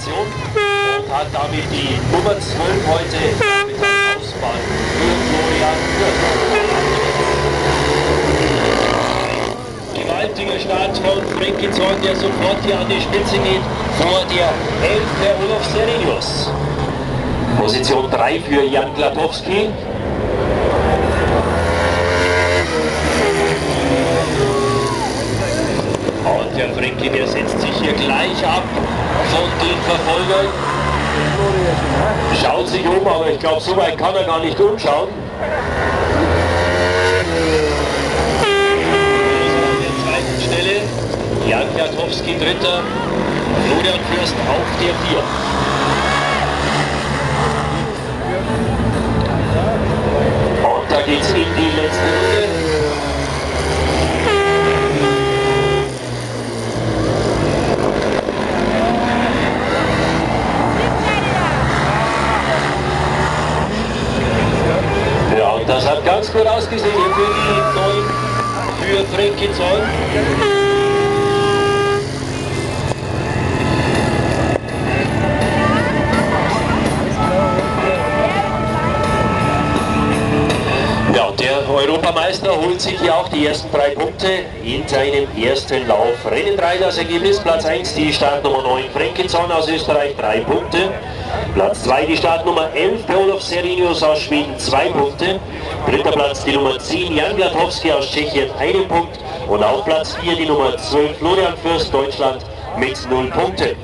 Position und hat damit die Nummer 12 heute mit der Auswahl für Florian Fürst. Gewaltiger Start von Frankie Zorn, der sofort hier an die Spitze geht, vor der 11 der Olaf Serenius. Position 3 für Jan Glatowski. Und der Frankie, der setzt sich hier gleich ab von den Verfolgern. Schaut sich um, aber ich glaube, so weit kann er gar nicht umschauen. An der zweiten Stelle Jan Glatowski, dritter, Florian Fürst auf der 4. Und da geht's in die letzte Runde. Ja, und das hat ganz gut ausgesehen hier für die 9 für Frankie Zorn. Der Europameister holt sich hier auch die ersten 3 Punkte in seinem ersten Lauf. Rennen 3 das Ergebnis, Platz 1 die Startnummer 9 Frankie Zorn aus Österreich 3 Punkte. Platz 2 die Startnummer 11 der Olaf Serenius aus Schweden 2 Punkte. Dritter Platz die Nummer 10 Jan Glatowski aus Tschechien 1 Punkt. Und auf Platz 4 die Nummer 12 Florian Fürst Deutschland mit 0 Punkten.